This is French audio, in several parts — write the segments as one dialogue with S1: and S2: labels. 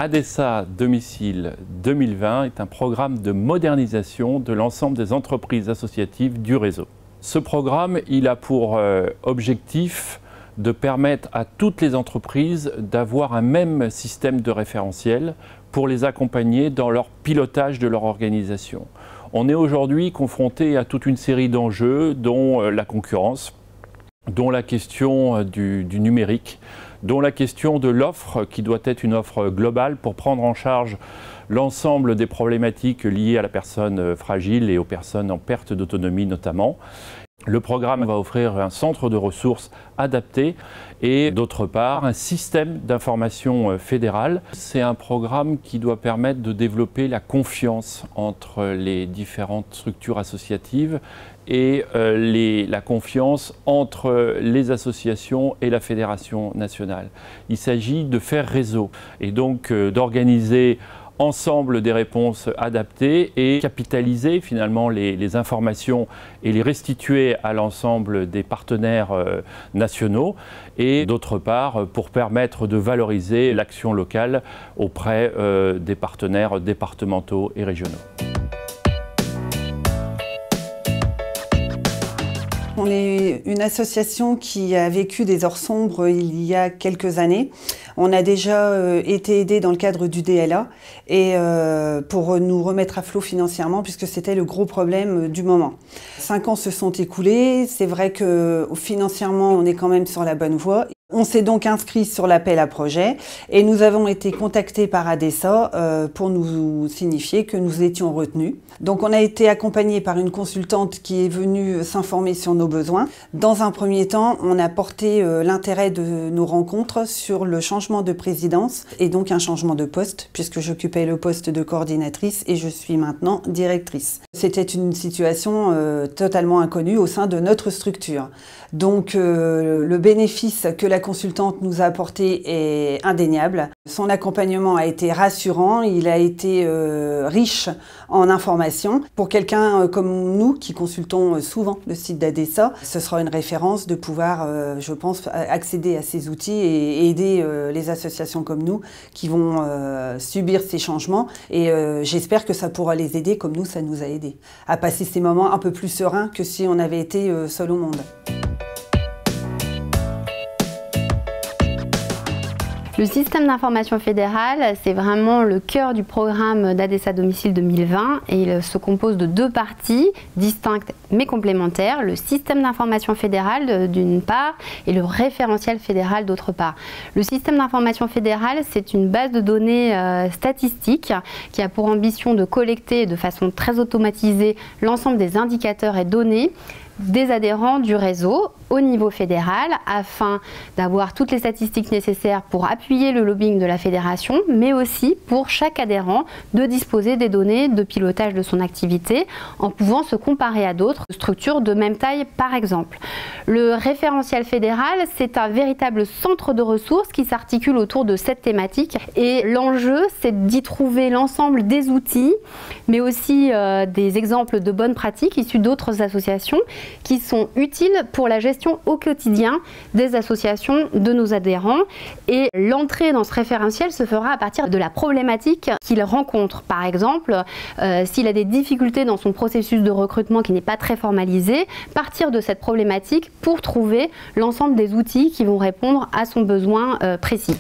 S1: ADESA Domicile 2020 est un programme de modernisation de l'ensemble des entreprises associatives du réseau. Ce programme, il a pour objectif de permettre à toutes les entreprises d'avoir un même système de référentiel pour les accompagner dans leur pilotage de leur organisation. On est aujourd'hui confronté à toute une série d'enjeux, dont la concurrence, dont la question du numérique, dont la question de l'offre qui doit être une offre globale pour prendre en charge l'ensemble des problématiques liées à la personne fragile et aux personnes en perte d'autonomie notamment. Le programme va offrir un centre de ressources adapté et d'autre part un système d'information fédéral. C'est un programme qui doit permettre de développer la confiance entre les différentes structures associatives et la confiance entre les associations et la fédération nationale. Il s'agit de faire réseau et donc d'organiser ensemble des réponses adaptées et capitaliser finalement les informations et les restituer à l'ensemble des partenaires nationaux et d'autre part pour permettre de valoriser l'action locale auprès des partenaires départementaux et régionaux.
S2: On est une association qui a vécu des heures sombres il y a quelques années. On a déjà été aidé dans le cadre du DLA et pour nous remettre à flot financièrement puisque c'était le gros problème du moment. 5 ans se sont écoulés, c'est vrai que financièrement on est quand même sur la bonne voie. On s'est donc inscrit sur l'appel à projet et nous avons été contactés par ADESA pour nous signifier que nous étions retenus. Donc on a été accompagnés par une consultante qui est venue s'informer sur nos besoins. Dans un premier temps, on a porté l'intérêt de nos rencontres sur le changement de présidence et donc un changement de poste puisque j'occupais le poste de coordinatrice et je suis maintenant directrice. C'était une situation totalement inconnue au sein de notre structure. Donc le bénéfice que la consultante nous a apporté est indéniable. Son accompagnement a été rassurant, il a été riche en informations. Pour quelqu'un comme nous qui consultons souvent le site d'ADESA, ce sera une référence de pouvoir, je pense, accéder à ces outils et aider les associations comme nous qui vont subir ces changements. Et j'espère que ça pourra les aider comme nous, ça nous a aidés à passer ces moments un peu plus sereins que si on avait été seul au monde.
S3: Le système d'information fédérale, c'est vraiment le cœur du programme d'ADESA Domicile 2020 et il se compose de 2 parties distinctes mais complémentaires. Le système d'information fédérale d'une part et le référentiel fédéral d'autre part. Le système d'information fédérale, c'est une base de données statistique qui a pour ambition de collecter de façon très automatisée l'ensemble des indicateurs et données des adhérents du réseau au niveau fédéral afin d'avoir toutes les statistiques nécessaires pour appuyer le lobbying de la fédération, mais aussi pour chaque adhérent de disposer des données de pilotage de son activité en pouvant se comparer à d'autres structures de même taille par exemple. Le référentiel fédéral, c'est un véritable centre de ressources qui s'articule autour de cette thématique et l'enjeu, c'est d'y trouver l'ensemble des outils, mais aussi des exemples de bonnes pratiques issus d'autres associations qui sont utiles pour la gestion au quotidien des associations de nos adhérents. Et l'entrée dans ce référentiel se fera à partir de la problématique qu'il rencontre. Par exemple, s'il a des difficultés dans son processus de recrutement qui n'est pas très formalisé, partir de cette problématique pour trouver l'ensemble des outils qui vont répondre à son besoin précis.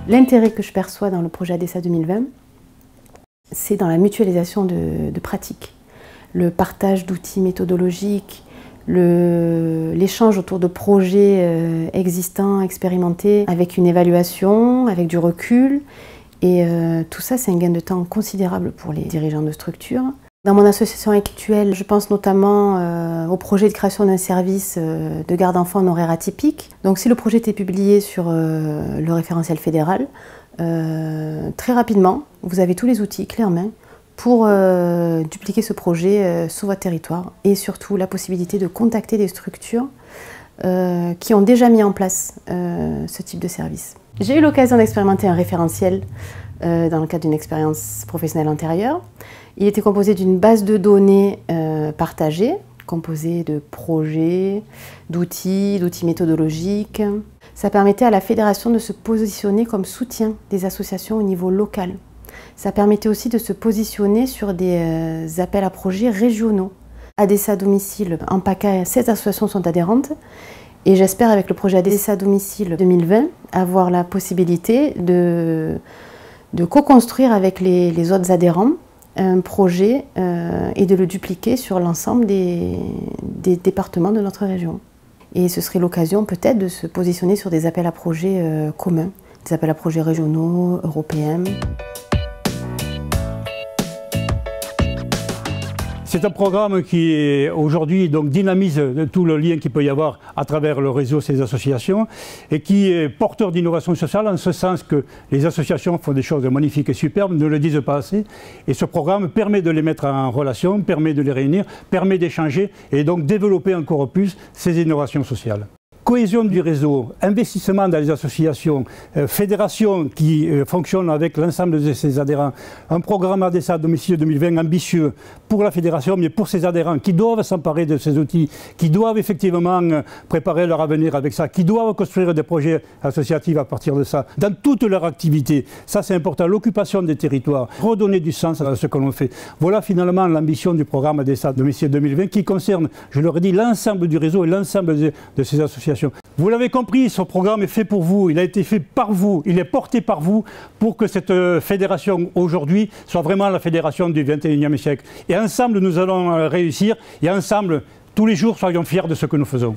S4: L'intérêt que je perçois dans le projet ADESA 2020, c'est dans la mutualisation de pratiques, le partage d'outils méthodologiques, l'échange autour de projets existants, expérimentés, avec une évaluation, avec du recul. Et tout ça, c'est un gain de temps considérable pour les dirigeants de structures. Dans mon association actuelle, je pense notamment au projet de création d'un service de garde d'enfants en horaire atypique. Donc si le projet était publié sur le référentiel fédéral, très rapidement, vous avez tous les outils clés en main pour dupliquer ce projet sur votre territoire et surtout la possibilité de contacter des structures qui ont déjà mis en place ce type de service. J'ai eu l'occasion d'expérimenter un référentiel dans le cadre d'une expérience professionnelle antérieure. Il était composé d'une base de données partagée, composée de projets, d'outils méthodologiques. Ça permettait à la fédération de se positionner comme soutien des associations au niveau local. Ça permettait aussi de se positionner sur des appels à projets régionaux. ADESA à domicile, en PACA, 16 associations sont adhérentes. Et j'espère, avec le projet ADESA à domicile 2020, avoir la possibilité de co-construire avec les autres adhérents un projet et de le dupliquer sur l'ensemble des départements de notre région. Et ce serait l'occasion peut-être de se positionner sur des appels à projets communs, des appels à projets régionaux, européens.
S5: C'est un programme qui aujourd'hui dynamise tout le lien qu'il peut y avoir à travers le réseau, ces associations, et qui est porteur d'innovation sociale en ce sens que les associations font des choses magnifiques et superbes, ne le disent pas assez. Et ce programme permet de les mettre en relation, permet de les réunir, permet d'échanger et donc développer encore plus ces innovations sociales. Cohésion du réseau, investissement dans les associations, fédération qui fonctionne avec l'ensemble de ses adhérents, un programme ADESA à domicile 2020 ambitieux pour la fédération, mais pour ses adhérents qui doivent s'emparer de ces outils, qui doivent effectivement préparer leur avenir avec ça, qui doivent construire des projets associatifs à partir de ça, dans toutes leurs activités. Ça c'est important, l'occupation des territoires, redonner du sens à ce que l'on fait. Voilà finalement l'ambition du programme ADESA à domicile 2020 qui concerne, je leur ai dit, l'ensemble du réseau et l'ensemble de ces associations. Vous l'avez compris, ce programme est fait pour vous, il a été fait par vous, il est porté par vous pour que cette fédération aujourd'hui soit vraiment la fédération du XXIe siècle. Et ensemble, nous allons réussir et ensemble, tous les jours, soyons fiers de ce que nous faisons.